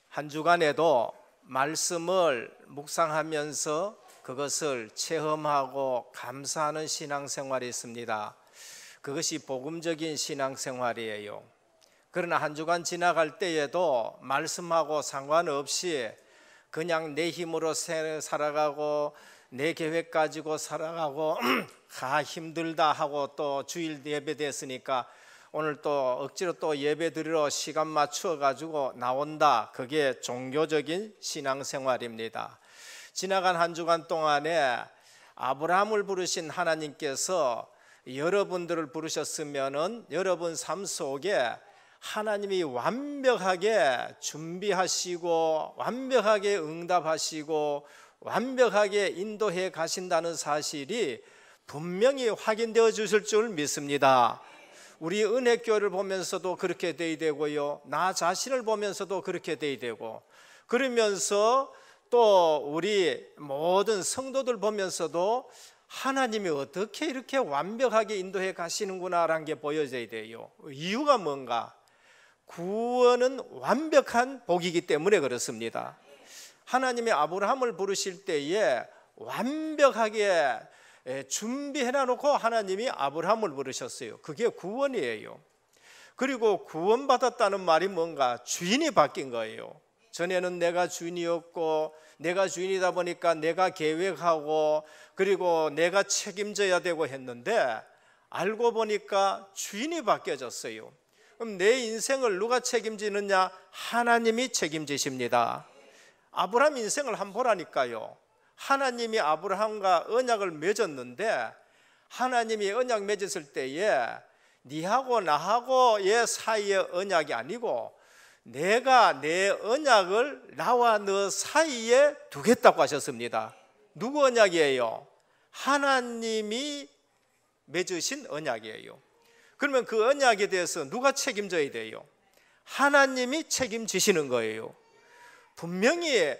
한 주간에도 말씀을 묵상하면서 그것을 체험하고 감사하는 신앙생활이 있습니다. 그것이 복음적인 신앙생활이에요. 그러나 한 주간 지나갈 때에도 말씀하고 상관없이 그냥 내 힘으로 살아가고 내 계획 가지고 살아가고 힘들다 하고 또 주일 예배 됐으니까 오늘 또 억지로 또 예배 드리러 시간 맞추어 가지고 나온다. 그게 종교적인 신앙생활입니다. 지나간 한 주간 동안에 아브라함을 부르신 하나님께서 여러분들을 부르셨으면은 여러분 삶 속에 하나님이 완벽하게 준비하시고 완벽하게 응답하시고 완벽하게 인도해 가신다는 사실이 분명히 확인되어 주실 줄 믿습니다. 우리 은혜교회를 보면서도 그렇게 돼야 되고요, 나 자신을 보면서도 그렇게 돼야 되고, 그러면서 또 우리 모든 성도들 보면서도 하나님이 어떻게 이렇게 완벽하게 인도해 가시는구나라는 게 보여져야 돼요. 이유가 뭔가? 구원은 완벽한 복이기 때문에 그렇습니다. 하나님이 아브라함을 부르실 때에 완벽하게 준비해놓고 하나님이 아브라함을 부르셨어요. 그게 구원이에요. 그리고 구원받았다는 말이 뭔가? 주인이 바뀐 거예요. 전에는 내가 주인이었고 내가 주인이다 보니까 내가 계획하고 그리고 내가 책임져야 되고 했는데 알고 보니까 주인이 바뀌어졌어요. 그럼 내 인생을 누가 책임지느냐? 하나님이 책임지십니다. 아브라함 인생을 한번 보라니까요. 하나님이 아브라함과 언약을 맺었는데 하나님이 언약 맺었을 때에 니하고 나하고의 사이의 언약이 아니고 내가 내 언약을 나와 너 사이에 두겠다고 하셨습니다. 누구 언약이에요? 하나님이 맺으신 언약이에요. 그러면 그 언약에 대해서 누가 책임져야 돼요? 하나님이 책임지시는 거예요. 분명히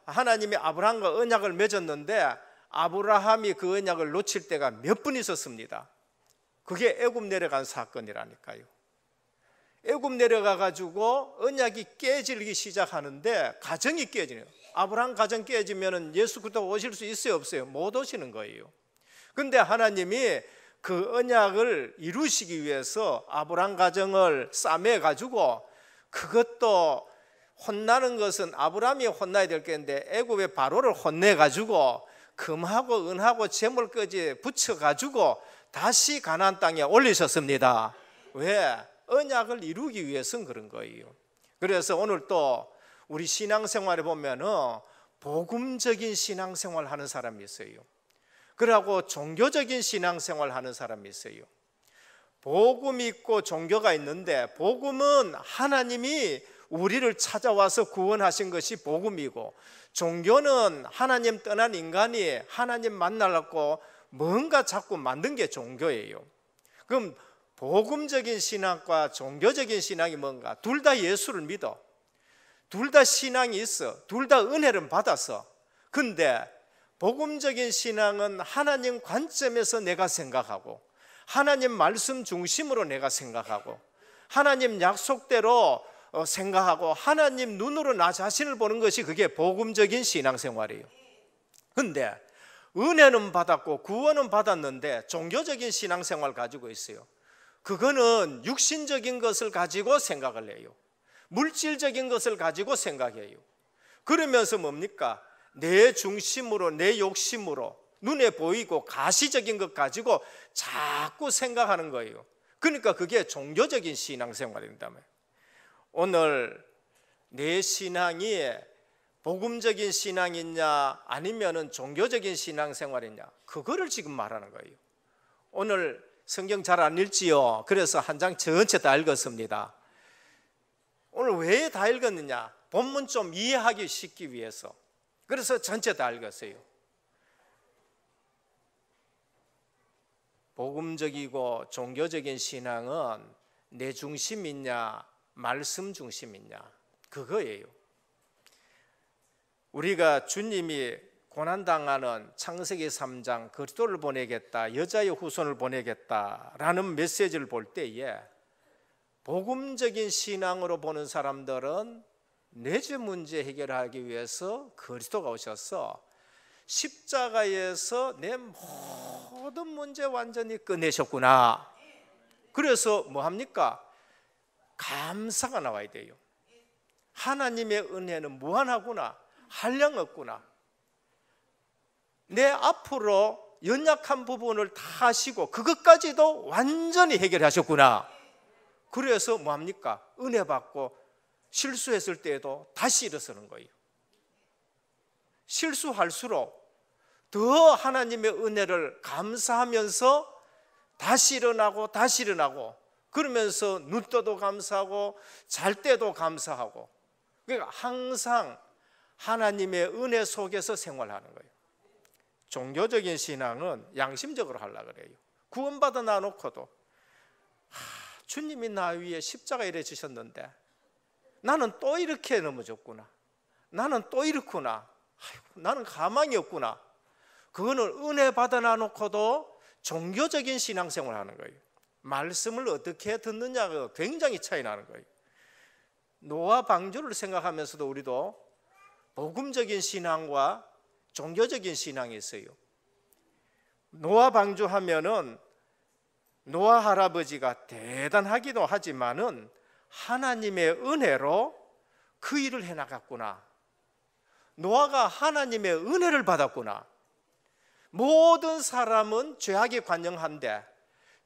하나님이 아브라함과 언약을 맺었는데 아브라함이 그 언약을 놓칠 때가 몇 번 있었습니다. 그게 애굽 내려간 사건이라니까요. 애굽 내려가 가지고 언약이 깨지기 시작하는데 가정이 깨지네요. 아브라함 가정 깨지면 예수 그리스도 오실 수 있어요, 없어요? 못 오시는 거예요. 그런데 하나님이 그 언약을 이루시기 위해서 아브라함 가정을 싸매 가지고, 그것도 혼나는 것은 아브라함이 혼나야 될 게인데 애굽의 바로를 혼내 가지고 금하고 은하고 재물까지 붙여 가지고 다시 가나안 땅에 올리셨습니다. 왜? 언약을 이루기 위해서는 그런 거예요. 그래서 오늘 또 우리 신앙생활에 보면은 복음적인 신앙생활 하는 사람이 있어요. 그러고 종교적인 신앙생활 하는 사람이 있어요. 복음이 있고 종교가 있는데, 복음은 하나님이 우리를 찾아와서 구원하신 것이 복음이고, 종교는 하나님 떠난 인간이 하나님 만나려고 뭔가 자꾸 만든 게 종교예요. 그럼 복음적인 신앙과 종교적인 신앙이 뭔가? 둘 다 예수를 믿어, 둘 다 신앙이 있어, 둘 다 은혜를 받았어. 근데 복음적인 신앙은 하나님 관점에서 내가 생각하고 하나님 말씀 중심으로 내가 생각하고 하나님 약속대로 생각하고 하나님 눈으로 나 자신을 보는 것이 그게 복음적인 신앙생활이에요. 근데 은혜는 받았고 구원은 받았는데 종교적인 신앙생활 가지고 있어요. 그거는 육신적인 것을 가지고 생각을 해요. 물질적인 것을 가지고 생각해요. 그러면서 뭡니까? 내 중심으로, 내 욕심으로, 눈에 보이고 가시적인 것 가지고 자꾸 생각하는 거예요. 그러니까 그게 종교적인 신앙생활입니다. 오늘 내 신앙이 복음적인 신앙이냐 아니면은 종교적인 신앙생활이냐, 그거를 지금 말하는 거예요. 오늘 성경 잘 안 읽지요? 그래서 한 장 전체 다 읽었습니다. 오늘 왜 다 읽었느냐? 본문 좀 이해하기 쉽기 위해서. 그래서 전체 다 읽었어요. 복음적이고 종교적인 신앙은 내 중심이냐 말씀 중심이냐, 그거예요. 우리가 주님이 고난당하는 창세기 3장 그리스도를 보내겠다, 여자의 후손을 보내겠다라는 메시지를 볼 때에 복음적인 신앙으로 보는 사람들은 내재 문제 해결하기 위해서 그리스도가 오셔서 십자가에서 내 모든 문제 완전히 끝내셨구나. 그래서 뭐합니까? 감사가 나와야 돼요. 하나님의 은혜는 무한하구나, 한량없구나. 내 앞으로 연약한 부분을 다 하시고 그것까지도 완전히 해결하셨구나. 그래서 뭐합니까? 은혜 받고 실수했을 때에도 다시 일어서는 거예요. 실수할수록 더 하나님의 은혜를 감사하면서 다시 일어나고 다시 일어나고, 그러면서 눈 떠도 감사하고 잘 때도 감사하고, 그러니까 항상 하나님의 은혜 속에서 생활하는 거예요. 종교적인 신앙은 양심적으로 하려고 그래요. 구원받아 놔놓고도 주님이 나 위에 십자가 이래 지셨는데 나는 또 이렇게 넘어졌구나, 나는 또 이렇구나, 나는 가망이 없구나. 그거는 은혜 받아 놔놓고도 종교적인 신앙생활을 하는 거예요. 말씀을 어떻게 듣느냐가 굉장히 차이 나는 거예요. 노아 방주를 생각하면서도 우리도 복음적인 신앙과 종교적인 신앙이 있어요. 노아 방주 하면은 노아 할아버지가 대단하기도 하지만은 하나님의 은혜로 그 일을 해나갔구나. 노아가 하나님의 은혜를 받았구나. 모든 사람은 죄악에 관영한데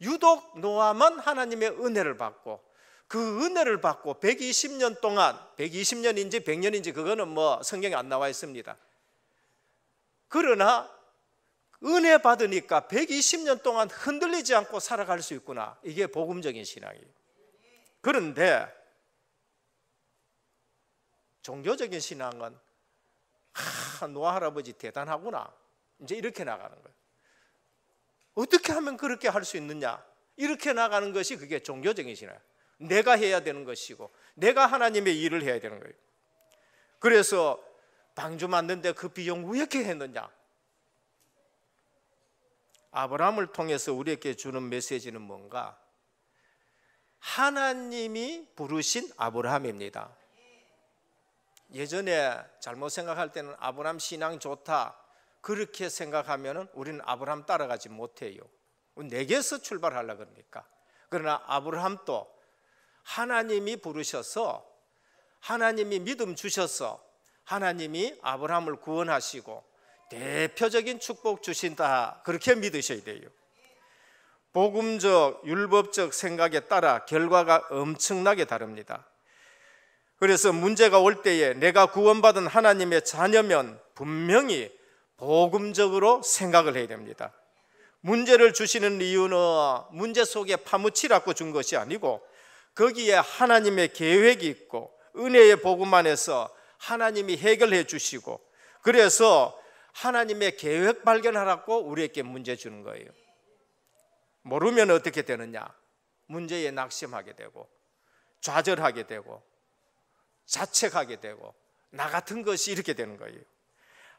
유독 노아만 하나님의 은혜를 받고, 그 은혜를 받고 120년 동안, 120년인지 100년인지 그거는 뭐 성경에 안 나와 있습니다. 그러나 은혜 받으니까 120년 동안 흔들리지 않고 살아갈 수 있구나. 이게 복음적인 신앙이에요. 그런데 종교적인 신앙은 노아 할아버지 대단하구나, 이제 이렇게 나가는 거예요. 어떻게 하면 그렇게 할 수 있느냐, 이렇게 나가는 것이 그게 종교적인 신앙이에요. 내가 해야 되는 것이고 내가 하나님의 일을 해야 되는 거예요. 그래서 방주 만드는데 그 비용 왜 이렇게 했느냐. 아브라함을 통해서 우리에게 주는 메시지는 뭔가? 하나님이 부르신 아브라함입니다. 예전에 잘못 생각할 때는 아브라함 신앙 좋다 그렇게 생각하면 우리는 아브라함 따라가지 못해요. 내게서 출발하려고 그러니까. 그러나 아브라함도 하나님이 부르셔서, 하나님이 믿음 주셔서 하나님이 아브라함을 구원하시고 대표적인 축복 주신다, 그렇게 믿으셔야 돼요. 복음적, 율법적 생각에 따라 결과가 엄청나게 다릅니다. 그래서 문제가 올 때에 내가 구원받은 하나님의 자녀면 분명히 복음적으로 생각을 해야 됩니다. 문제를 주시는 이유는 문제 속에 파묻히라고 준 것이 아니고 거기에 하나님의 계획이 있고 은혜의 복음 안에서 하나님이 해결해 주시고, 그래서 하나님의 계획 발견하라고 우리에게 문제 주는 거예요. 모르면 어떻게 되느냐? 문제에 낙심하게 되고 좌절하게 되고 자책하게 되고 나 같은 것이 이렇게 되는 거예요.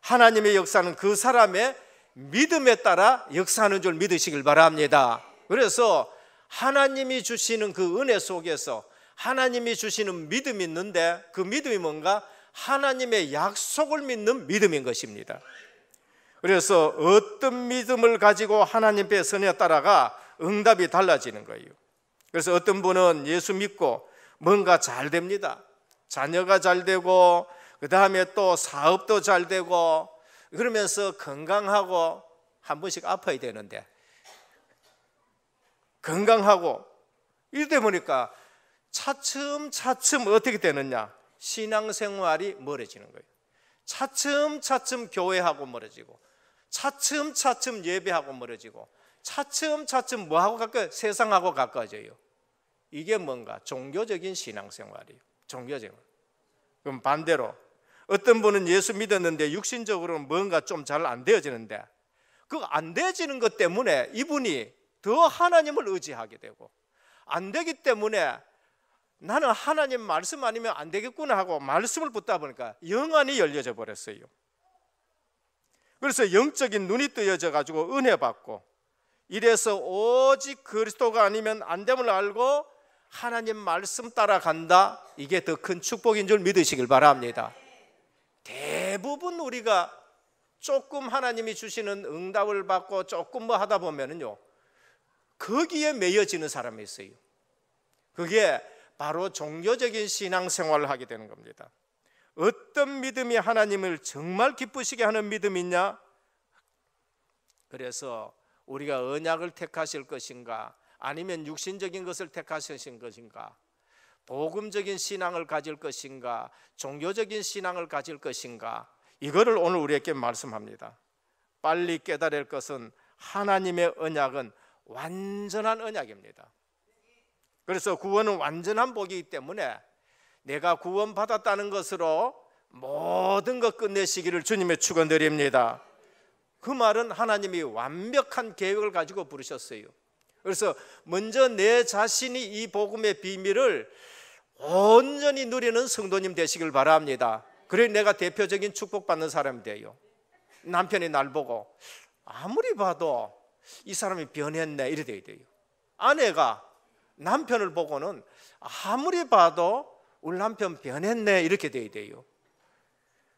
하나님의 역사는 그 사람의 믿음에 따라 역사하는 줄 믿으시길 바랍니다. 그래서 하나님이 주시는 그 은혜 속에서 하나님이 주시는 믿음이 있는데, 그 믿음이 뭔가? 하나님의 약속을 믿는 믿음인 것입니다. 그래서 어떤 믿음을 가지고 하나님의 선에 따라가 응답이 달라지는 거예요. 그래서 어떤 분은 예수 믿고 뭔가 잘 됩니다. 자녀가 잘 되고 그 다음에 또 사업도 잘 되고 그러면서 건강하고, 한 번씩 아파야 되는데 건강하고 이러다 보니까 차츰차츰 어떻게 되느냐? 신앙생활이 멀어지는 거예요. 차츰차츰 교회하고 멀어지고 차츰차츰 예배하고 멀어지고 차츰차츰 뭐하고 가까워요? 세상하고 가까워져요. 이게 뭔가? 종교적인 신앙생활이에요. 종교적인. 그럼 반대로 어떤 분은 예수 믿었는데 육신적으로는 뭔가 좀 잘 안 되어지는데, 그 안 되어지는 것 때문에 이분이 더 하나님을 의지하게 되고, 안 되기 때문에 나는 하나님 말씀 아니면 안 되겠구나 하고 말씀을 붙다 보니까 영안이 열려져 버렸어요. 그래서 영적인 눈이 뜨여져 가지고 은혜 받고, 이래서 오직 그리스도가 아니면 안 됨을 알고 하나님 말씀 따라간다. 이게 더 큰 축복인 줄 믿으시길 바랍니다. 대부분 우리가 조금 하나님이 주시는 응답을 받고 조금 뭐 하다 보면은요, 거기에 매여지는 사람이 있어요. 그게 바로 종교적인 신앙생활을 하게 되는 겁니다. 어떤 믿음이 하나님을 정말 기쁘시게 하는 믿음이냐? 그래서 우리가 언약을 택하실 것인가, 아니면 육신적인 것을 택하실 것인가, 복음적인 신앙을 가질 것인가, 종교적인 신앙을 가질 것인가, 이거를 오늘 우리에게 말씀합니다. 빨리 깨달을 것은 하나님의 언약은 완전한 언약입니다. 그래서 구원은 완전한 복이기 때문에 내가 구원받았다는 것으로 모든 것 끝내시기를 주님의 축원드립니다. 그 말은 하나님이 완벽한 계획을 가지고 부르셨어요. 그래서 먼저 내 자신이 이 복음의 비밀을 온전히 누리는 성도님 되시길 바랍니다. 그래 내가 대표적인 축복받는 사람이 돼요. 남편이 날 보고 아무리 봐도 이 사람이 변했네 이래 돼야 돼요. 아내가 남편을 보고는 아무리 봐도 우리 남편 변했네 이렇게 돼야 돼요.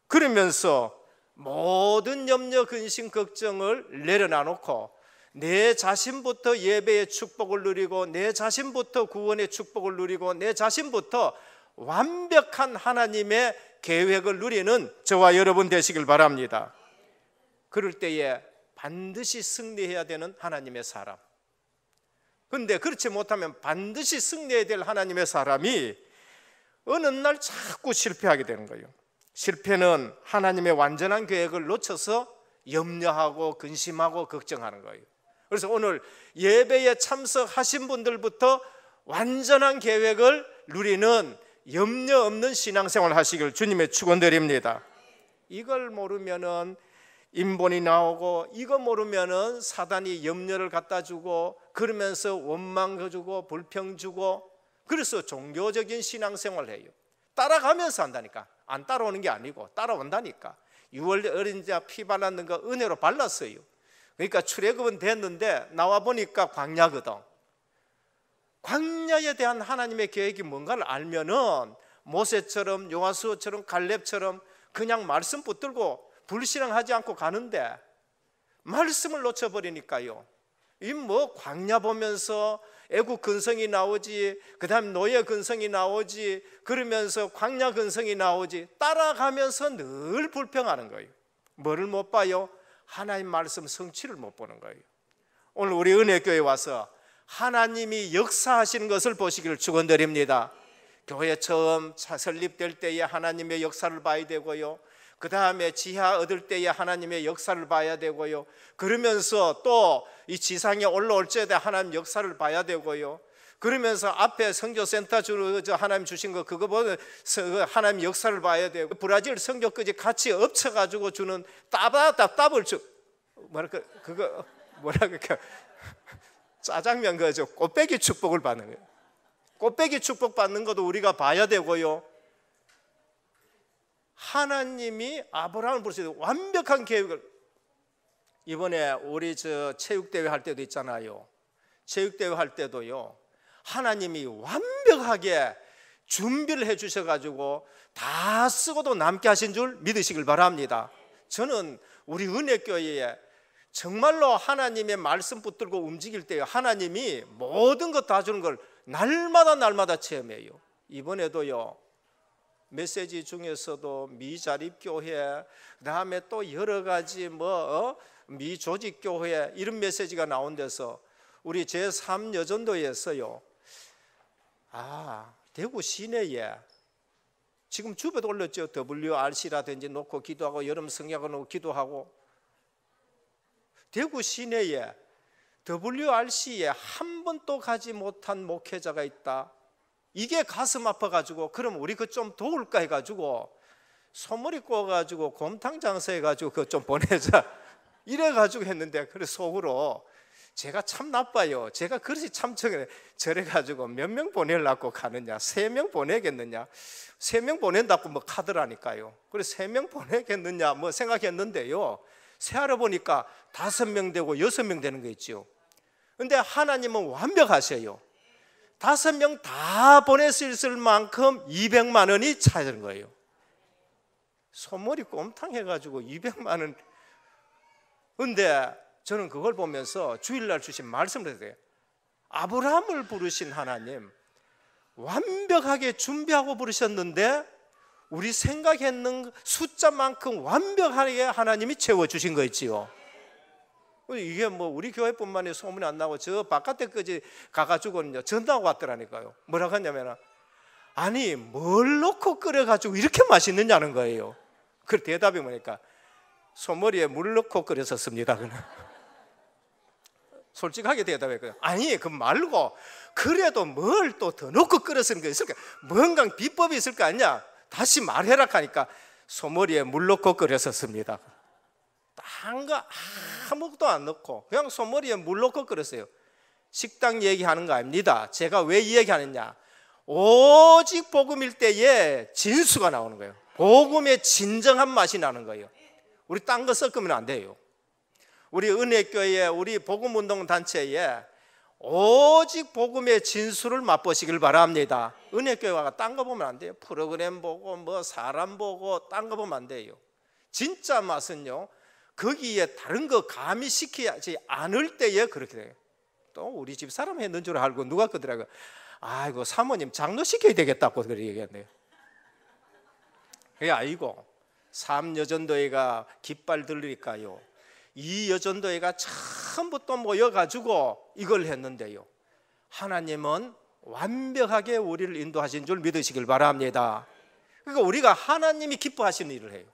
그러면서 모든 염려, 근심, 걱정을 내려놔놓고 내 자신부터 예배의 축복을 누리고, 내 자신부터 구원의 축복을 누리고, 내 자신부터 완벽한 하나님의 계획을 누리는 저와 여러분 되시길 바랍니다. 그럴 때에 반드시 승리해야 되는 하나님의 사람, 그런데 그렇지 못하면 반드시 승리해야 될 하나님의 사람이 어느 날 자꾸 실패하게 되는 거예요. 실패는 하나님의 완전한 계획을 놓쳐서 염려하고 근심하고 걱정하는 거예요. 그래서 오늘 예배에 참석하신 분들부터 완전한 계획을 누리는 염려 없는 신앙생활 하시길 주님의 축원드립니다. 이걸 모르면은 인본이 나오고, 이거 모르면은 사단이 염려를 갖다 주고, 그러면서 원망 주고 불평 주고, 그래서 종교적인 신앙생활을 해요. 따라가면서 한다니까. 안 따라오는 게 아니고 따라온다니까. 6월 어린자 피 발랐는 거 은혜로 발랐어요. 그러니까 출애굽은 됐는데 나와 보니까 광야거든. 광야에 대한 하나님의 계획이 뭔가를 알면은 모세처럼, 여호수아처럼, 갈렙처럼 그냥 말씀 붙들고 불신앙하지 않고 가는데, 말씀을 놓쳐버리니까요, 이 뭐 광야 보면서 애국 근성이 나오지, 그 다음 노예 근성이 나오지, 그러면서 광야 근성이 나오지, 따라가면서 늘 불평하는 거예요. 뭐를 못 봐요? 하나님 말씀 성취를 못 보는 거예요. 오늘 우리 은혜교회 와서 하나님이 역사하시는 것을 보시기를 축원드립니다. 교회 처음 설립될 때에 하나님의 역사를 봐야 되고요, 그 다음에 지하 얻을 때에 하나님의 역사를 봐야 되고요, 그러면서 또 이 지상에 올라올 때에 하나님 역사를 봐야 되고요, 그러면서 앞에 선교센터 하나님 주신 거 그거 보면 하나님 역사를 봐야 되고, 브라질 선교까지 같이 엎쳐가지고 주는 따블 그거 뭐라 그럴까, 짜장면 그죠, 꽃배기 축복을 받는 거예요. 꽃배기 축복 받는 것도 우리가 봐야 되고요, 하나님이 아브라함을 부르시고 완벽한 계획을, 이번에 우리 체육대회 할 때도 있잖아요. 체육대회 할 때도요, 하나님이 완벽하게 준비를 해 주셔가지고 다 쓰고도 남게 하신 줄 믿으시길 바랍니다. 저는 우리 은혜교회에 정말로 하나님의 말씀 붙들고 움직일 때 하나님이 모든 것 다 주는 걸 날마다 체험해요. 이번에도요, 메시지 중에서도 미자립교회, 그 다음에 또 여러 가지 미조직교회 이런 메시지가 나온 데서 우리 제3여전도에서요, 대구 시내에 지금 주변에 올렸죠. WRC라든지 놓고 기도하고, 여름 성약을 놓고 기도하고, 대구 시내에 WRC에 한 번도 가지 못한 목회자가 있다. 이게 가슴 아파가지고, 그럼 우리 그 좀 도울까 해가지고 소머리 꼬가지고 곰탕 장사해가지고 그거 좀 보내자 이래가지고 했는데, 그래 속으로 제가 참 나빠요. 제가 그릇이 참 저래가지고 몇 명 보내려고 가느냐, 3명 보내겠느냐, 3명 보낸다고 뭐 카드라니까요. 그래 3명 보내겠느냐 뭐 생각했는데요, 세알아 보니까 5명 되고 6명 되는 거 있죠. 근데 하나님은 완벽하셔요. 5명 다 보낼 수 있을 만큼 200만 원이 찾은 거예요. 소머리 꼼탕 해가지고 200만 원. 근데 저는 그걸 보면서 주일날 주신 말씀을 했어요. 아브라함을 부르신 하나님, 완벽하게 준비하고 부르셨는데 우리 생각했는 숫자만큼 완벽하게 하나님이 채워주신 거 있지요. 이게 뭐 우리 교회뿐만이 소문이 안 나고 저 바깥에까지 가가지고는요 전화가 왔더라니까요. 뭐라고 하냐면, 아니 뭘 넣고 끓여가지고 이렇게 맛있느냐는 거예요. 그 대답이 뭐니까, 소머리에 물 넣고 끓였었습니다. 솔직하게 대답했거든요. 아니 그 말고 그래도 뭘 또 더 넣고 끓였는 게 있을까? 뭔가 비법이 있을 거 아니냐? 다시 말해라 하니까 소머리에 물 넣고 끓였었습니다. 딴 거 아무것도 안 넣고 그냥 소머리에 물 넣고 끓였어요. 식당 얘기하는 거 아닙니다. 제가 왜 이 얘기하느냐, 오직 복음일 때에 진수가 나오는 거예요. 복음의 진정한 맛이 나는 거예요. 우리 딴 거 섞으면 안 돼요. 우리 은혜교회, 우리 복음운동단체에 오직 복음의 진수를 맛보시길 바랍니다. 은혜교회가 딴 거 보면 안 돼요. 프로그램 보고 뭐 사람 보고 딴 거 보면 안 돼요. 진짜 맛은요, 거기에 다른 거 가미시키지 않을 때에 그렇게 돼요. 또 우리 집 사람 했는 줄 알고 누가 그러더라고요. 아이고 사모님 장로시켜야 되겠다고 그렇게 얘기했네요. 그게 아니고, 3여전도회가 깃발 들리니까요, 이 여전도회가 처음부터 모여가지고 이걸 했는데요, 하나님은 완벽하게 우리를 인도하신 줄 믿으시길 바랍니다. 그러니까 우리가 하나님이 기뻐하시는 일을 해요.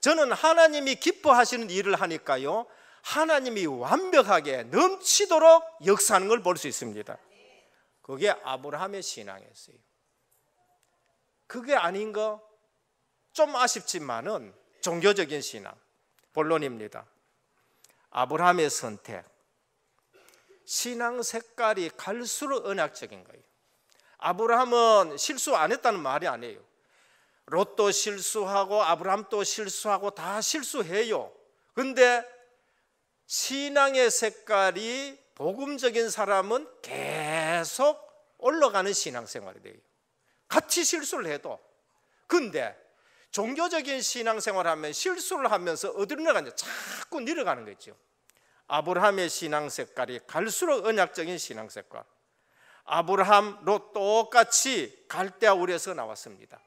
저는 하나님이 기뻐하시는 일을 하니까요, 하나님이 완벽하게 넘치도록 역사하는 걸 볼 수 있습니다. 그게 아브라함의 신앙이었어요. 그게 아닌 거 좀 아쉽지만은 종교적인 신앙, 본론입니다. 아브라함의 선택, 신앙 색깔이 갈수록 언약적인 거예요. 아브라함은 실수 안 했다는 말이 아니에요. 롯도 실수하고 아브라함도 실수하고 다 실수해요. 근데 신앙의 색깔이 복음적인 사람은 계속 올라가는 신앙생활이 돼요. 같이 실수를 해도. 근데 종교적인 신앙생활을 하면 실수를 하면서 어디로 내려가냐, 자꾸 내려가는 거죠. 아브라함의 신앙 색깔이 갈수록 언약적인 신앙 색깔. 아브라함, 롯 똑같이 갈대아 우에서 나왔습니다.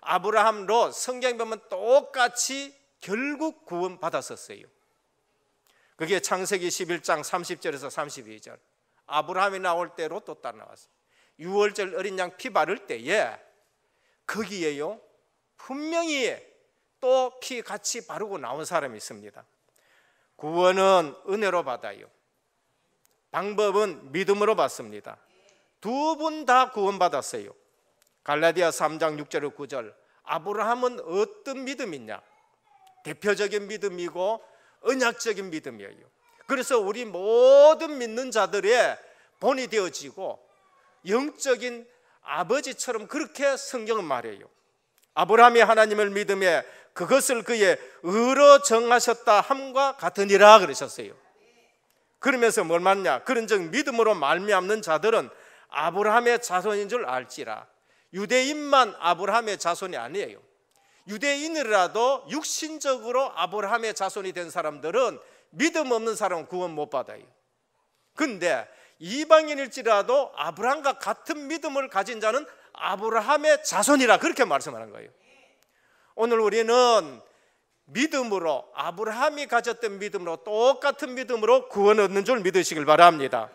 아브라함, 롯 성경 보면 똑같이 결국 구원받았었어요. 그게 창세기 11장 30절에서 32절. 아브라함이 나올 때 롯도 따라 나왔어요. 6월절 어린 양 피 바를 때에 거기에요 분명히 또 피 같이 바르고 나온 사람이 있습니다. 구원은 은혜로 받아요. 방법은 믿음으로 받습니다. 두 분 다 구원받았어요. 갈라디아 3장 6절 9절. 아브라함은 어떤 믿음이냐? 대표적인 믿음이고 언약적인 믿음이에요. 그래서 우리 모든 믿는 자들의 본이 되어지고 영적인 아버지처럼 그렇게 성경은 말해요. 아브라함이 하나님을 믿음에 그것을 그의 의로 정하셨다 함과 같으니라 그러셨어요. 그러면서 뭘 말하냐? 그런즉 믿음으로 말미암는 자들은 아브라함의 자손인 줄 알지라. 유대인만 아브라함의 자손이 아니에요. 유대인이라도 육신적으로 아브라함의 자손이 된 사람들은 믿음 없는 사람은 구원 못 받아요. 근데 이방인일지라도 아브라함과 같은 믿음을 가진 자는 아브라함의 자손이라 그렇게 말씀하는 거예요. 오늘 우리는 믿음으로, 아브라함이 가졌던 믿음으로, 똑같은 믿음으로 구원 얻는 줄 믿으시길 바랍니다.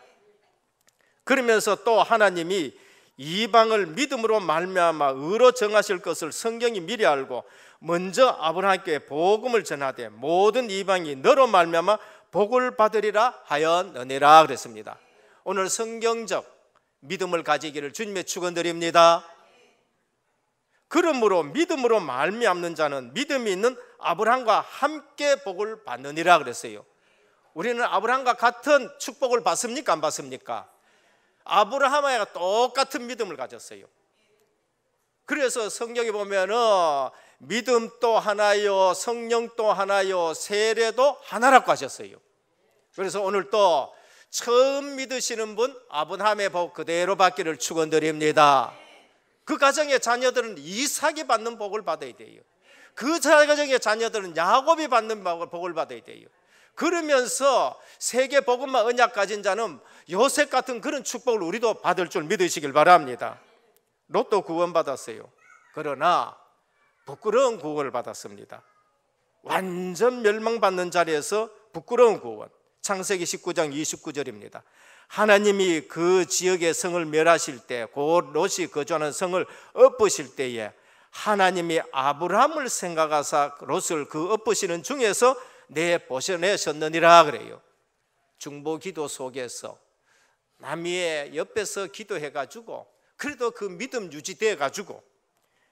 그러면서 또 하나님이 이방을 믿음으로 말미암아 의로 정하실 것을 성경이 미리 알고 먼저 아브라함께 복음을 전하되 모든 이방이 너로 말미암아 복을 받으리라 하였느니라 그랬습니다. 오늘 성경적 믿음을 가지기를 주님의 축원드립니다. 그러므로 믿음으로 말미암는 자는 믿음이 있는 아브라함과 함께 복을 받느니라 그랬어요. 우리는 아브라함과 같은 축복을 받습니까? 안 받습니까? 아브라함과 똑같은 믿음을 가졌어요. 그래서 성경에 보면은 믿음도 하나요, 성령도 하나요, 세례도 하나라고 하셨어요. 그래서 오늘 또 처음 믿으시는 분 아브라함의 복 그대로 받기를 축원드립니다. 그 가정의 자녀들은 이삭이 받는 복을 받아야 돼요. 그 가정의 자녀들은 야곱이 받는 복을 받아야 돼요. 그러면서 세계 복음과 언약 가진 자는 요셉 같은 그런 축복을 우리도 받을 줄 믿으시길 바랍니다. 롯도 구원받았어요. 그러나 부끄러운 구원을 받았습니다. 완전 멸망받는 자리에서 부끄러운 구원. 창세기 19장 29절입니다. 하나님이 그 지역의 성을 멸하실 때, 곧 롯이 거주하는 성을 엎으실 때에 하나님이 아브라함을 생각하사 롯을 그 엎으시는 중에서 내보내셨느니라 그래요. 중보기도 속에서 남의 옆에서 기도해가지고 그래도 그 믿음 유지돼가지고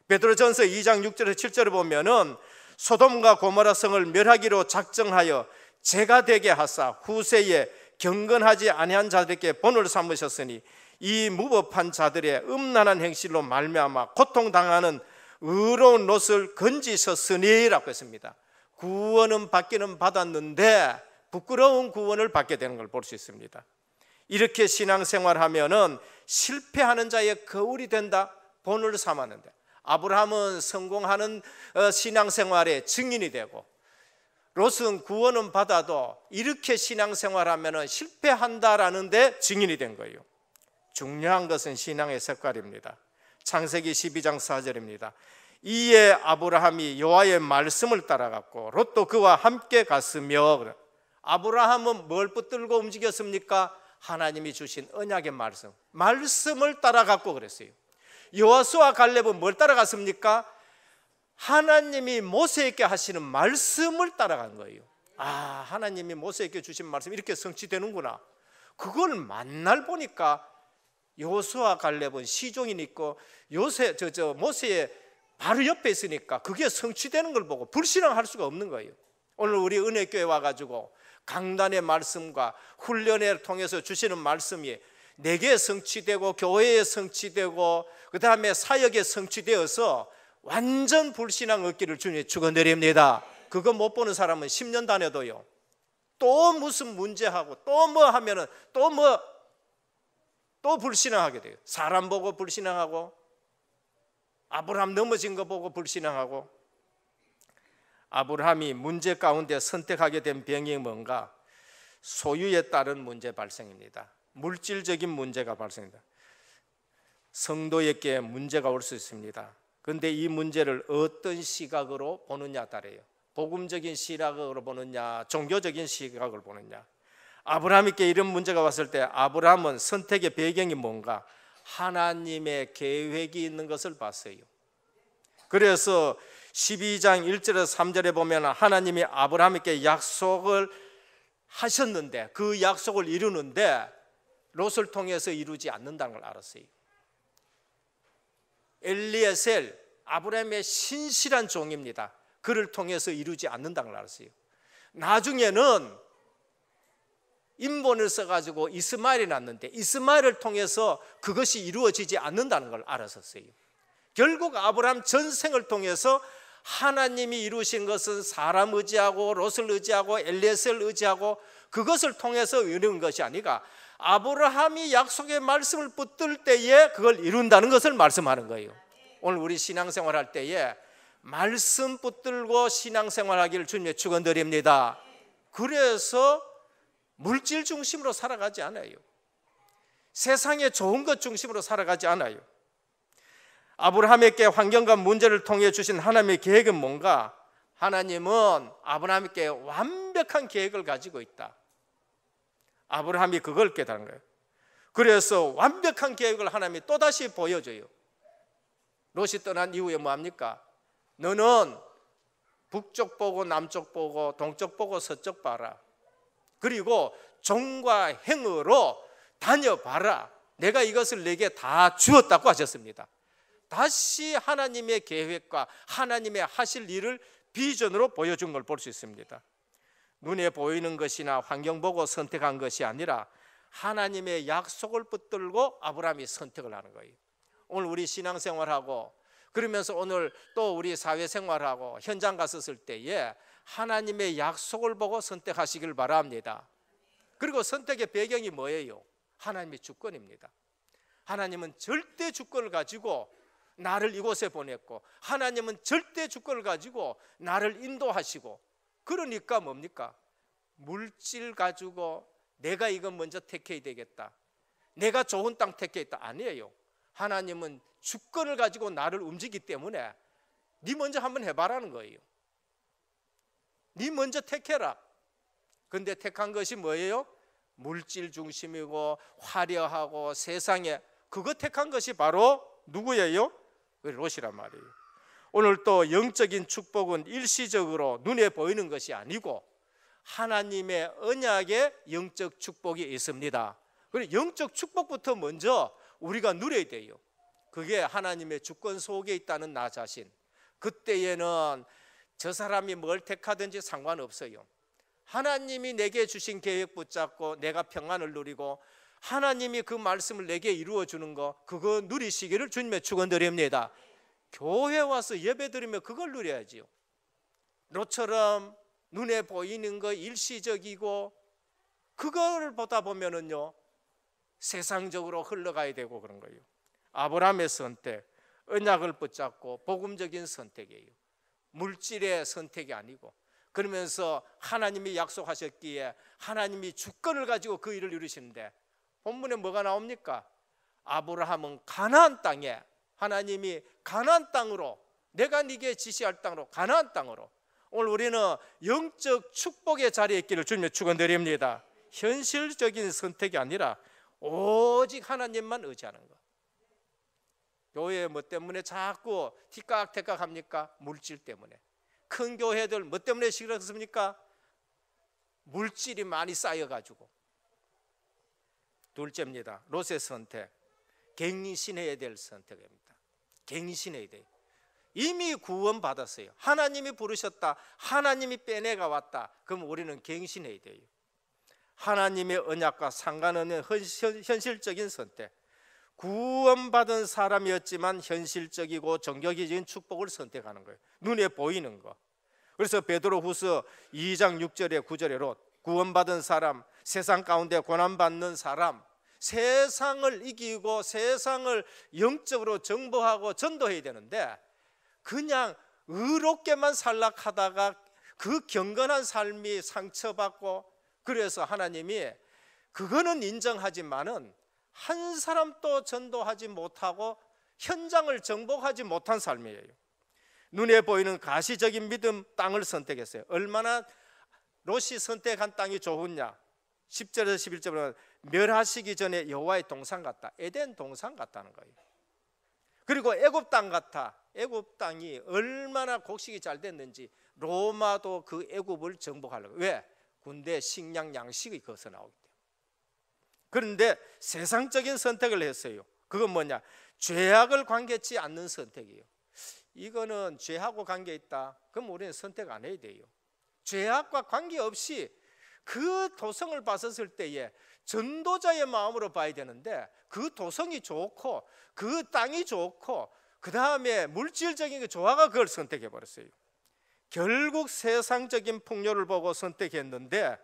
베드로전서 2장 6절에서 7절을 보면은 소돔과 고모라 성을 멸하기로 작정하여 재가 되게 하사 후세에 경건하지 아니한 자들에게 본을 삼으셨으니 이 무법한 자들의 음란한 행실로 말미암아 고통당하는 의로운 롯을 건지셨으니라고 했습니다. 구원은 받기는 받았는데 부끄러운 구원을 받게 되는 걸 볼 수 있습니다. 이렇게 신앙생활하면은 실패하는 자의 거울이 된다 본을 삼았는데, 아브라함은 성공하는 신앙생활의 증인이 되고 롯은 구원은 받아도 이렇게 신앙생활하면은 실패한다라는 데 증인이 된 거예요. 중요한 것은 신앙의 색깔입니다. 창세기 12장 4절입니다. 이에 아브라함이 여호와의 말씀을 따라갔고 롯도 그와 함께 갔으며, 아브라함은 뭘 붙들고 움직였습니까? 하나님이 주신 언약의 말씀을 따라갔고 그랬어요. 여호수아 갈렙은 뭘 따라갔습니까? 하나님이 모세에게 하시는 말씀을 따라간 거예요. 아, 하나님이 모세에게 주신 말씀 이렇게 성취되는구나. 그걸 만날 보니까 여호수아 갈렙은 시종이 있고 모세의 바로 옆에 있으니까 그게 성취되는 걸 보고 불신앙할 수가 없는 거예요. 오늘 우리 은혜교회 와가지고 강단의 말씀과 훈련을 통해서 주시는 말씀이 내게 성취되고 교회에 성취되고 그 다음에 사역에 성취되어서 완전 불신앙 없기를 주님께 축원드립니다. 그거 못 보는 사람은 10년 다녀도요, 또 무슨 문제하고 또 뭐 하면은 또 불신앙하게 돼요. 사람 보고 불신앙하고, 아브라함 넘어진 거 보고 불신앙하고. 아브라함이 문제 가운데 선택하게 된 병이 뭔가? 소유에 따른 문제 발생입니다. 물질적인 문제가 발생합니다. 성도에게 문제가 올 수 있습니다. 그런데 이 문제를 어떤 시각으로 보느냐 따라요. 복음적인 시각으로 보느냐, 종교적인 시각을 보느냐. 아브라함에게 이런 문제가 왔을 때 아브라함은 선택의 배경이 뭔가? 하나님의 계획이 있는 것을 봤어요. 그래서 12장 1절에서 3절에 보면 하나님이 아브라함에게 약속을 하셨는데 그 약속을 이루는데 롯을 통해서 이루지 않는다는 걸 알았어요. 엘리에셀, 아브라함의 신실한 종입니다. 그를 통해서 이루지 않는다는 걸 알았어요. 나중에는 인본을 써가지고 이스마엘이 났는데 이스마엘을 통해서 그것이 이루어지지 않는다는 걸 알았었어요. 결국 아브라함 전생을 통해서 하나님이 이루신 것은 사람 의지하고 롯을 의지하고 엘리에셀을 의지하고 그것을 통해서 이루는 것이 아니라 아브라함이 약속의 말씀을 붙들 때에 그걸 이룬다는 것을 말씀하는 거예요. 오늘 우리 신앙생활 할 때에 말씀 붙들고 신앙생활하기를 주님의 축원드립니다. 그래서 물질 중심으로 살아가지 않아요. 세상에 좋은 것 중심으로 살아가지 않아요. 아브라함에게 환경과 문제를 통해 주신 하나님의 계획은 뭔가? 하나님은 아브라함에게 완벽한 계획을 가지고 있다. 아브라함이 그걸 깨달은 거예요. 그래서 완벽한 계획을 하나님이 또다시 보여줘요. 롯이 떠난 이후에 뭐합니까? 너는 북쪽 보고 남쪽 보고 동쪽 보고 서쪽 봐라. 그리고 종과 행으로 다녀봐라. 내가 이것을 내게 다 주었다고 하셨습니다. 다시 하나님의 계획과 하나님의 하실 일을 비전으로 보여준 걸 볼 수 있습니다. 눈에 보이는 것이나 환경 보고 선택한 것이 아니라 하나님의 약속을 붙들고 아브라함이 선택을 하는 거예요. 오늘 우리 신앙생활하고 그러면서 오늘 또 우리 사회생활하고 현장 갔었을 때에 하나님의 약속을 보고 선택하시길 바랍니다. 그리고 선택의 배경이 뭐예요? 하나님의 주권입니다. 하나님은 절대 주권을 가지고 나를 이곳에 보냈고, 하나님은 절대 주권을 가지고 나를 인도하시고, 그러니까 뭡니까? 물질 가지고 내가 이건 먼저 택해야 되겠다, 내가 좋은 땅 택해야겠다, 아니에요. 하나님은 주권을 가지고 나를 움직이기 때문에 네 먼저 한번 해봐라는 거예요. 네 먼저 택해라. 근데 택한 것이 뭐예요? 물질 중심이고 화려하고 세상에, 그거 택한 것이 바로 누구예요? 롯이란 말이에요. 오늘 또 영적인 축복은 일시적으로 눈에 보이는 것이 아니고 하나님의 언약의 영적 축복이 있습니다. 그래서 영적 축복부터 먼저 우리가 누려야 돼요. 그게 하나님의 주권 속에 있다는 나 자신. 그때에는 저 사람이 뭘 택하든지 상관없어요. 하나님이 내게 주신 계획 붙잡고 내가 평안을 누리고 하나님이 그 말씀을 내게 이루어 주는 거, 그거 누리시기를 주님의 축원드립니다. 교회 와서 예배 드리면 그걸 누려야지요. 너처럼 눈에 보이는 거 일시적이고 그걸 보다 보면은요 세상적으로 흘러가야 되고 그런 거예요. 아브라함의 선택, 언약을 붙잡고 복음적인 선택이에요. 물질의 선택이 아니고. 그러면서 하나님이 약속하셨기에 하나님이 주권을 가지고 그 일을 이루시는데, 본문에 뭐가 나옵니까? 아브라함은 가나안 땅에, 하나님이 가나안 땅으로, 내가 네게 지시할 땅으로, 가나안 땅으로. 오늘 우리는 영적 축복의 자리에 있기를 주님의 축원드립니다. 현실적인 선택이 아니라 오직 하나님만 의지하는 것. 교회 뭐 때문에 자꾸 티깍태깍 합니까? 물질 때문에. 큰 교회들 뭐 때문에 싫었습니까? 물질이 많이 쌓여가지고. 둘째입니다. 롯의 선택, 갱신해야 될 선택입니다. 갱신해야 돼요. 이미 구원받았어요. 하나님이 부르셨다, 하나님이 빼내가 왔다. 그럼 우리는 갱신해야 돼요. 하나님의 언약과 상관없는 현실적인 선택. 구원받은 사람이었지만 현실적이고 정격적인 축복을 선택하는 거예요. 눈에 보이는 거. 그래서 베드로후서 2장 6절에 9절에 롯, 구원받은 사람, 세상 가운데 고난받는 사람, 세상을 이기고 세상을 영적으로 정복하고 전도해야 되는데 그냥 의롭게만 살락하다가 그 경건한 삶이 상처받고, 그래서 하나님이 그거는 인정하지만은 한 사람도 전도하지 못하고 현장을 정복하지 못한 삶이에요. 눈에 보이는 가시적인 믿음 땅을 선택했어요. 얼마나 롯이 선택한 땅이 좋으냐. 10절에서 11절은 멸하시기 전에 여호와의 동산 같다, 에덴 동산 같다는 거예요. 그리고 애굽 땅 같아. 애굽 땅이 얼마나 곡식이 잘 됐는지 로마도 그 애굽을 정복하려고. 왜? 군대 식량 양식이 거기서 나오기 때문에. 그런데 세상적인 선택을 했어요. 그건 뭐냐? 죄악을 관계치 않는 선택이에요. 이거는 죄하고 관계 있다, 그럼 우리는 선택 안 해야 돼요. 죄악과 관계없이 그 도성을 봤었을 때에 전도자의 마음으로 봐야 되는데, 그 도성이 좋고 그 땅이 좋고 그 다음에 물질적인 게 좋아가 그걸 선택해 버렸어요. 결국 세상적인 풍요를 보고 선택했는데,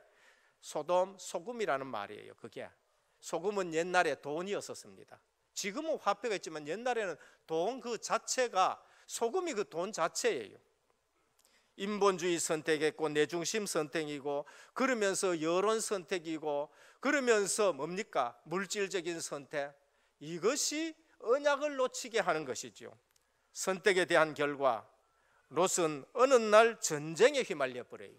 소돔, 소금이라는 말이에요. 그게 소금은 옛날에 돈이었었습니다. 지금은 화폐가 있지만 옛날에는 돈 그 자체가, 소금이 그 돈 자체예요. 인본주의 선택했고 내중심 선택이고, 그러면서 여론 선택이고, 그러면서 뭡니까? 물질적인 선택. 이것이 언약을 놓치게 하는 것이죠. 선택에 대한 결과 롯은 어느 날 전쟁에 휘말려 버려요.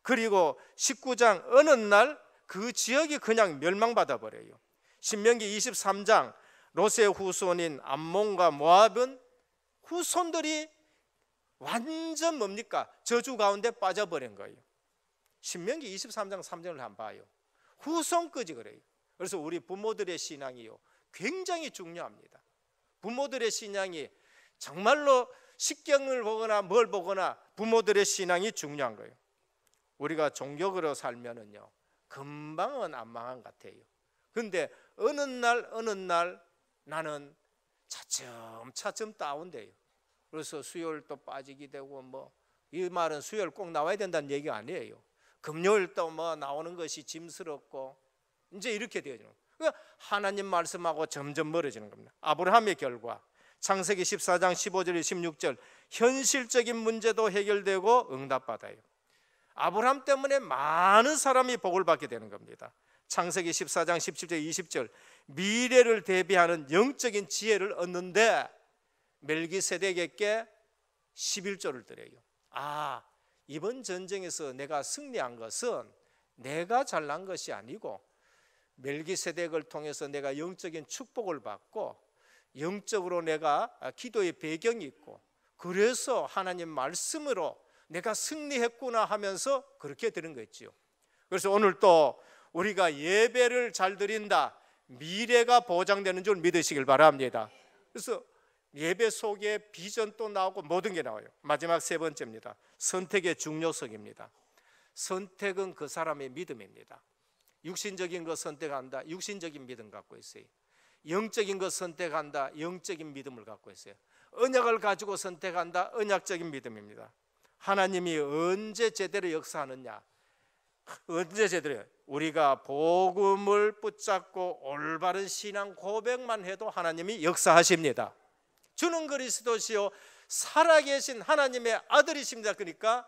그리고 19장 어느 날 그 지역이 그냥 멸망받아 버려요. 신명기 23장 롯의 후손인 암몬과 모압은 후손들이 완전 뭡니까? 저주 가운데 빠져버린 거예요. 신명기 23장 3절을 한번 봐요. 후손까지 그래요. 그래서 우리 부모들의 신앙이요 굉장히 중요합니다. 부모들의 신앙이 정말로 식경을 보거나 뭘 보거나 부모들의 신앙이 중요한 거예요. 우리가 종교로 살면은요 금방은 안 망한 것 같아요. 그런데 어느 날 나는 차츰 다운돼요. 그래서 수요일도 빠지게 되고, 뭐 이 말은 수요일 꼭 나와야 된다는 얘기가 아니에요. 금요일 또 뭐 나오는 것이 짐스럽고 이제 이렇게 되어지는 거예요. 그러니까 하나님 말씀하고 점점 멀어지는 겁니다. 아브라함의 결과 창세기 14장 15절 16절 현실적인 문제도 해결되고 응답받아요. 아브라함 때문에 많은 사람이 복을 받게 되는 겁니다. 창세기 14장 17절 20절 미래를 대비하는 영적인 지혜를 얻는데 멜기세덱에게 11조를 드려요. 이번 전쟁에서 내가 승리한 것은 내가 잘난 것이 아니고 멜기세덱을 통해서 내가 영적인 축복을 받고 영적으로 내가 기도의 배경이 있고 그래서 하나님 말씀으로 내가 승리했구나 하면서 그렇게 드린 거였지요. 그래서 오늘 또 우리가 예배를 잘 드린다, 미래가 보장되는 줄 믿으시길 바랍니다. 그래서 예배 속에 비전도 나오고 모든 게 나와요. 마지막 세 번째입니다. 선택의 중요성입니다. 선택은 그 사람의 믿음입니다. 육신적인 것 선택한다, 육신적인 믿음 갖고 있어요. 영적인 것 선택한다, 영적인 믿음을 갖고 있어요. 언약을 가지고 선택한다, 언약적인 믿음입니다. 하나님이 언제 제대로 역사하느냐? 언제 제대로? 우리가 복음을 붙잡고 올바른 신앙 고백만 해도 하나님이 역사하십니다. 주는 그리스도시요 살아계신 하나님의 아들이십니다. 그러니까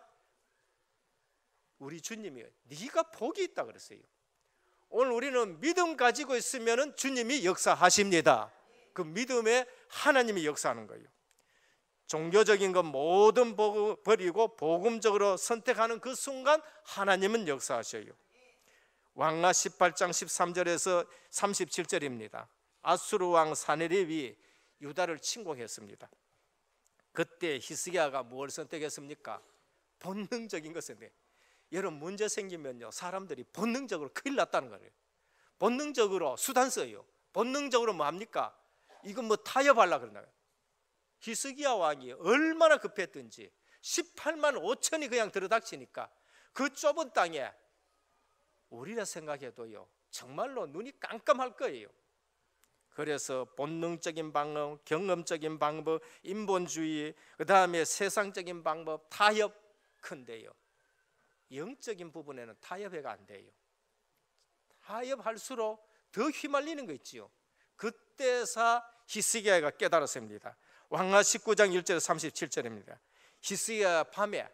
우리 주님이 네가 복이 있다 그랬어요. 오늘 우리는 믿음 가지고 있으면 주님이 역사하십니다. 그 믿음에 하나님이 역사하는 거예요. 종교적인 것 모든 버리고 복음적으로 선택하는 그 순간 하나님은 역사하셔요. 왕라 18장 13절에서 37절입니다. 아수르 왕 사네립이 유다를 침공했습니다. 그때 히스기야가 뭘 선택했습니까? 본능적인 것인데, 여러분 문제 생기면요 사람들이 본능적으로 큰일 났다는 거예요. 본능적으로 수단 써요. 본능적으로 뭐 합니까? 이거 뭐 타협하려고 그러나요? 히스기야 왕이 얼마나 급했든지 18만 5천이 그냥 들어닥치니까 그 좁은 땅에 우리라 생각해도요 정말로 눈이 깜깜할 거예요. 그래서 본능적인 방법, 경험적인 방법, 인본주의, 그 다음에 세상적인 방법, 타협 큰데요 영적인 부분에는 타협해가 안 돼요. 타협할수록 더 휘말리는 거 있지요. 그때서 히스기야가 깨달았습니다. 왕라 19장 1절 37절입니다. 히스기야 밤에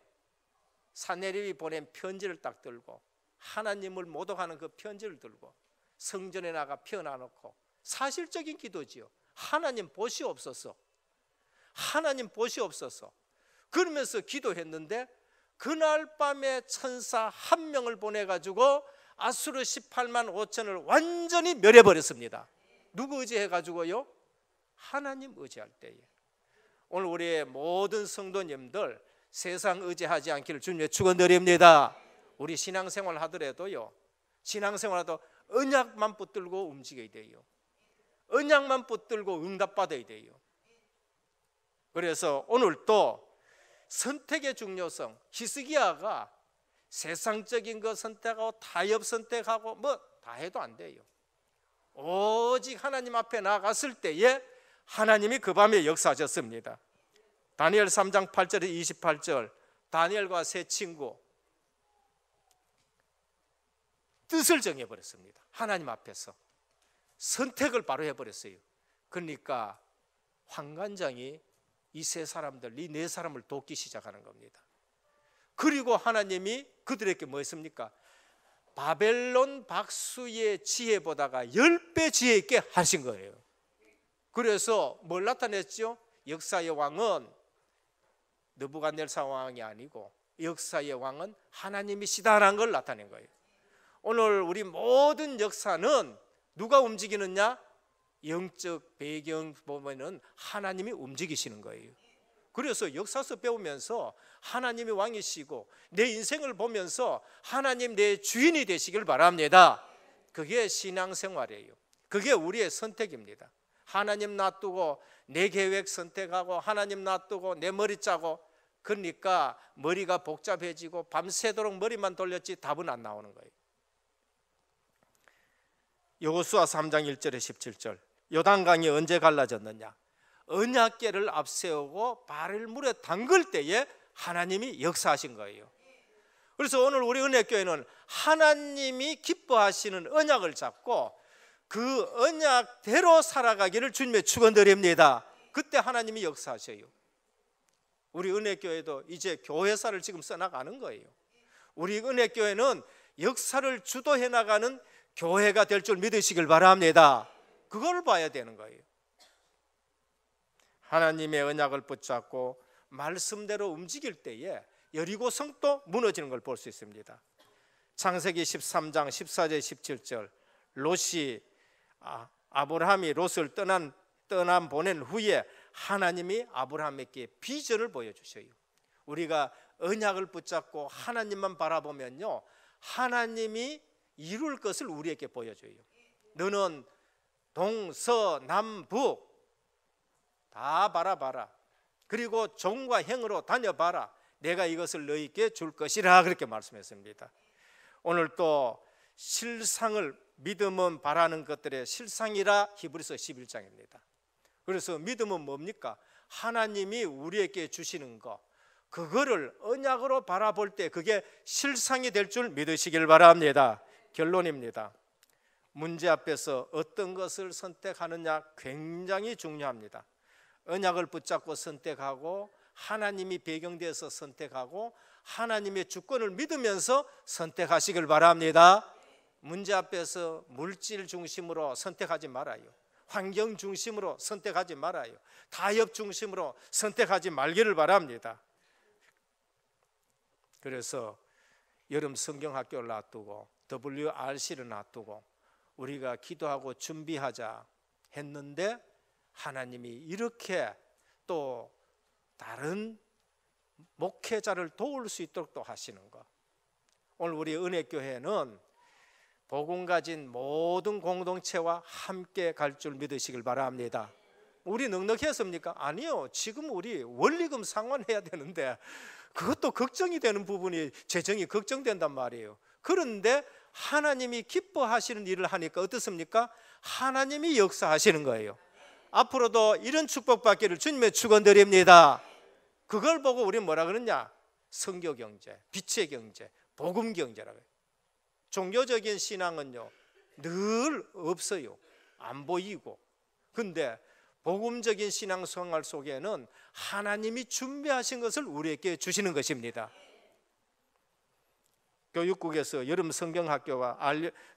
사네립이 보낸 편지를 딱 들고 하나님을 모독하는 그 편지를 들고 성전에 나가 펴놔놓고 사실적인 기도지요. 하나님 보시옵소서, 하나님 보시옵소서 그러면서 기도했는데 그날 밤에 천사 한 명을 보내가지고 아수르 18만 5천을 완전히 멸해버렸습니다. 누구 의지해가지고요? 하나님 의지할 때에. 오늘 우리의 모든 성도님들 세상 의지하지 않기를 주님의 축원드립니다. 우리 신앙생활 하더라도요 신앙생활도 언약만 붙들고 움직여야 돼요. 언약만 붙들고 응답받아야 돼요. 그래서 오늘 또 선택의 중요성, 히스기야가 세상적인 거 선택하고 타협 선택하고 뭐 다 해도 안 돼요. 오직 하나님 앞에 나갔을 때에 하나님이 그 밤에 역사하셨습니다. 다니엘 3장 8절에 28절 다니엘과 세 친구 뜻을 정해버렸습니다. 하나님 앞에서 선택을 바로 해버렸어요. 그러니까 환관장이 이 세 사람들, 이 네 사람을 돕기 시작하는 겁니다. 그리고 하나님이 그들에게 뭐 했습니까? 바벨론 박수의 지혜보다가 10배 지혜 있게 하신 거예요. 그래서 뭘 나타냈죠? 역사의 왕은 느부갓네살 왕이 아니고 역사의 왕은 하나님이시다라는 걸 나타낸 거예요. 오늘 우리 모든 역사는 누가 움직이느냐? 영적 배경 보면은 하나님이 움직이시는 거예요. 그래서 역사서 배우면서 하나님이 왕이시고 내 인생을 보면서 하나님 내 주인이 되시길 바랍니다. 그게 신앙생활이에요. 그게 우리의 선택입니다. 하나님 놔두고 내 계획 선택하고 하나님 놔두고 내 머리 짜고 그러니까 머리가 복잡해지고 밤새도록 머리만 돌렸지 답은 안 나오는 거예요. 여호수아 3장 1절에 17절 요단강이 언제 갈라졌느냐? 언약궤를 앞세우고 발을 물에 담글 때에 하나님이 역사하신 거예요. 그래서 오늘 우리 은혜교회는 하나님이 기뻐하시는 언약을 잡고 그 언약대로 살아가기를 주님의 축원드립니다. 그때 하나님이 역사하셔요. 우리 은혜교회도 이제 교회사를 지금 써나가는 거예요. 우리 은혜교회는 역사를 주도해 나가는 교회가 될 줄 믿으시길 바랍니다. 그걸 봐야 되는 거예요. 하나님의 언약을 붙잡고 말씀대로 움직일 때에 여리고 성도 무너지는 걸 볼 수 있습니다. 창세기 13장 14절 17절 롯이 아브라함이 롯을 떠난 보낸 후에 하나님이 아브라함에게 비전을 보여주셔요. 우리가 언약을 붙잡고 하나님만 바라보면요, 하나님이 이룰 것을 우리에게 보여줘요. 너는 동서남북 다 바라봐라. 그리고 종과 행으로 다녀봐라. 내가 이것을 너희에게 줄 것이라 그렇게 말씀했습니다. 오늘 또 실상을 믿음은 바라는 것들의 실상이라 히브리서 11장입니다. 그래서 믿음은 뭡니까? 하나님이 우리에게 주시는 거, 그거를 언약으로 바라볼 때 그게 실상이 될 줄 믿으시길 바랍니다. 결론입니다. 문제 앞에서 어떤 것을 선택하느냐 굉장히 중요합니다. 언약을 붙잡고 선택하고 하나님이 배경되어서 선택하고 하나님의 주권을 믿으면서 선택하시길 바랍니다. 문제 앞에서 물질 중심으로 선택하지 말아요. 환경 중심으로 선택하지 말아요. 타협 중심으로 선택하지 말기를 바랍니다. 그래서 여름 성경학교를 놔두고 WRC를 놔두고 우리가 기도하고 준비하자 했는데 하나님이 이렇게 또 다른 목회자를 도울 수 있도록 또 하시는 것. 오늘 우리 은혜교회는 복음 가진 모든 공동체와 함께 갈 줄 믿으시길 바랍니다. 우리 넉넉했습니까? 아니요. 지금 우리 원리금 상환해야 되는데 그것도 걱정이 되는 부분이 재정이 걱정된단 말이에요. 그런데 하나님이 기뻐하시는 일을 하니까 어떻습니까? 하나님이 역사하시는 거예요. 앞으로도 이런 축복받기를 주님의 축원드립니다. 그걸 보고 우리는 뭐라 그러냐? 선교경제, 빛의 경제, 복음경제라고 해요. 종교적인 신앙은요 늘 없어요. 안 보이고. 근데 복음적인 신앙생활 속에는 하나님이 준비하신 것을 우리에게 주시는 것입니다. 교육국에서 여름 성경학교와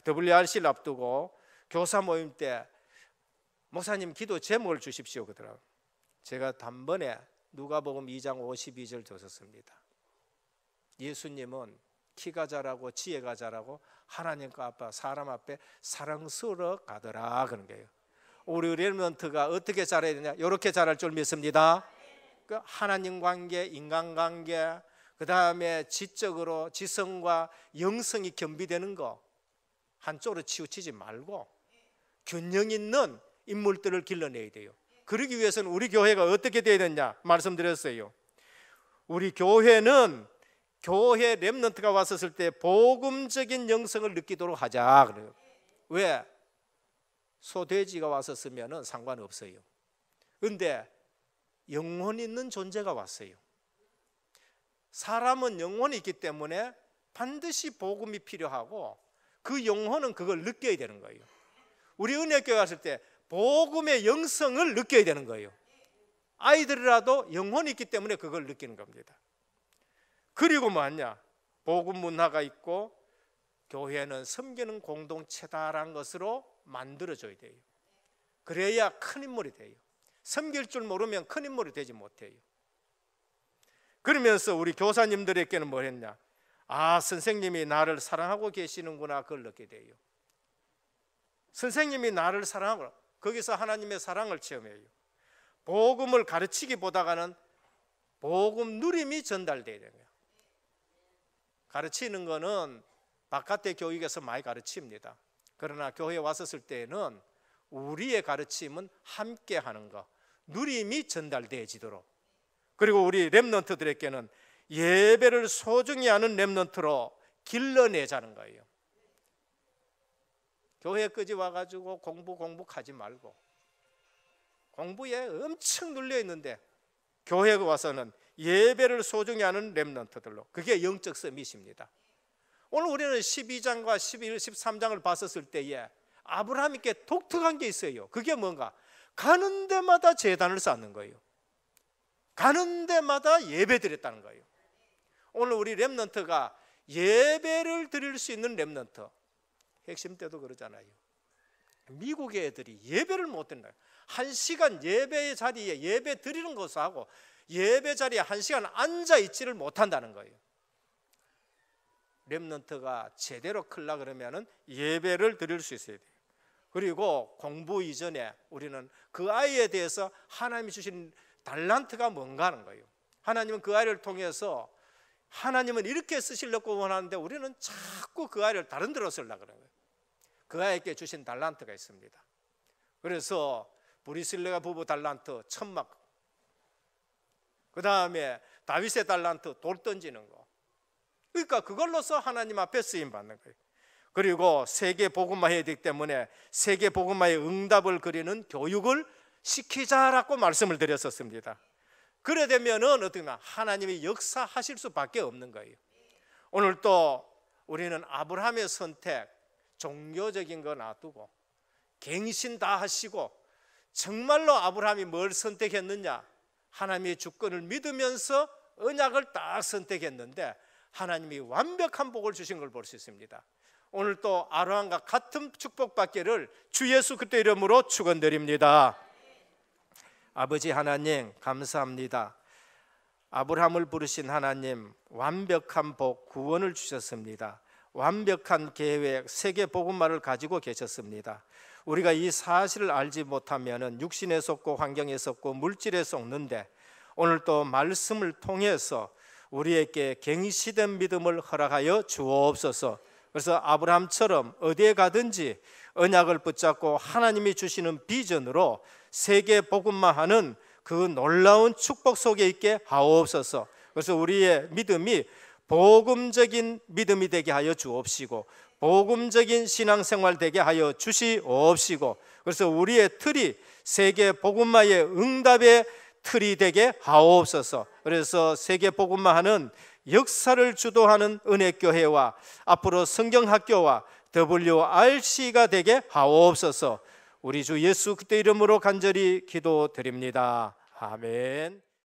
WRC를 앞두고 교사 모임 때 목사님 기도 제목을 주십시오 그러더라고요. 제가 단번에 누가복음 2장 52절 줬었습니다. 예수님은 키가 자라고 지혜가 자라고 하나님과 아빠 사람 앞에 사랑스러워 가더라 그런 거예요. 우리 렘넌트가 어떻게 자라야 되냐? 이렇게 자랄 줄 믿습니다. 그 하나님 관계, 인간 관계, 그 다음에 지적으로 지성과 영성이 겸비되는 거 한쪽으로 치우치지 말고 균형 있는 인물들을 길러내야 돼요. 그러기 위해서는 우리 교회가 어떻게 돼야 되냐 말씀드렸어요. 우리 교회는 교회 렘넌트가 왔었을 때 복음적인 영성을 느끼도록 하자 그래요. 왜? 소돼지가 왔었으면 상관없어요. 그런데 영혼 있는 존재가 왔어요. 사람은 영혼이 있기 때문에 반드시 복음이 필요하고 그 영혼은 그걸 느껴야 되는 거예요. 우리 은혜교회 왔을 때 복음의 영성을 느껴야 되는 거예요. 아이들이라도 영혼이 있기 때문에 그걸 느끼는 겁니다. 그리고 뭐냐? 복음 문화가 있고 교회는 섬기는 공동체다라는 것으로 만들어줘야 돼요. 그래야 큰 인물이 돼요. 섬길 줄 모르면 큰 인물이 되지 못해요. 그러면서 우리 교사님들에게는 뭐 했냐? 아, 선생님이 나를 사랑하고 계시는구나 그걸 느끼게 돼요. 선생님이 나를 사랑하고 거기서 하나님의 사랑을 체험해요. 복음을 가르치기보다는 복음 누림이 전달돼야 돼요. 가르치는 거는 바깥의 교육에서 많이 가르칩니다. 그러나 교회에 왔었을 때는 우리의 가르침은 함께 하는 거, 누림이 전달되어지도록. 그리고 우리 렘넌트들에게는 예배를 소중히 하는 렘넌트로 길러내자는 거예요. 교회 끄지 와가지고 공부 하지 말고 공부에 엄청 눌려 있는데 교회에 와서는 예배를 소중히 하는 렘넌트들로, 그게 영적 서밋입니다. 오늘 우리는 12장과 11, 13장을 봤었을 때에 아브라함께 독특한 게 있어요. 그게 뭔가? 가는 데마다 제단을 쌓는 거예요. 가는 데마다 예배 드렸다는 거예요. 오늘 우리 렘넌트가 예배를 드릴 수 있는 렘넌트, 핵심 때도 그러잖아요. 미국의 애들이 예배를 못 드린다. 1시간 예배의 자리에 예배 드리는 것하고 예배 자리에 1시간 앉아 있지를 못한다는 거예요. 렘넌트가 제대로 크려 그러면은 예배를 드릴 수 있어야 돼요. 그리고 공부 이전에 우리는 그 아이에 대해서 하나님이 주신 달란트가 뭔가 하는 거예요. 하나님은 그 아이를 통해서 하나님은 이렇게 쓰시려고 원하는데 우리는 자꾸 그 아이를 다른 데로 쓰려고 그러는 거예요. 그 아이에게 주신 달란트가 있습니다. 그래서 브리실레가 부부 달란트 천막, 그 다음에 다윗의 달란트 돌 던지는 거, 그러니까 그걸로서 하나님 앞에 쓰임 받는 거예요. 그리고 세계 복음화 해야 되기 때문에 세계 복음화의 응답을 그리는 교육을 시키자라고 말씀을 드렸었습니다. 그래 되면은 어떻게 보면 하나님이 역사하실 수밖에 없는 거예요. 오늘 또 우리는 아브라함의 선택, 종교적인 거 놔두고 갱신 다 하시고 정말로 아브라함이 뭘 선택했느냐? 하나님의 주권을 믿으면서 언약을 딱 선택했는데 하나님이 완벽한 복을 주신 걸 볼 수 있습니다. 오늘 또 아브라함과 같은 축복받기를 주 예수 그리스도 이름으로 축원드립니다. 아버지 하나님 감사합니다. 아브라함을 부르신 하나님, 완벽한 복, 구원을 주셨습니다. 완벽한 계획, 세계 복음화를 가지고 계셨습니다. 우리가 이 사실을 알지 못하면 육신에 속고 환경에 속고 물질에 속는데 오늘 또 말씀을 통해서 우리에게 갱시된 믿음을 허락하여 주옵소서. 그래서 아브라함처럼 어디에 가든지 언약을 붙잡고 하나님이 주시는 비전으로 세계 복음화하는 그 놀라운 축복 속에 있게 하옵소서. 그래서 우리의 믿음이 복음적인 믿음이 되게 하여 주옵시고 복음적인 신앙생활 되게 하여 주시옵시고, 그래서 우리의 틀이 세계 복음화의 응답의 틀이 되게 하옵소서. 그래서 세계 복음화하는 역사를 주도하는 은혜교회와 앞으로 성경학교와 WRC가 되게 하옵소서. 우리 주 예수 그리스도 이름으로 간절히 기도드립니다. 아멘.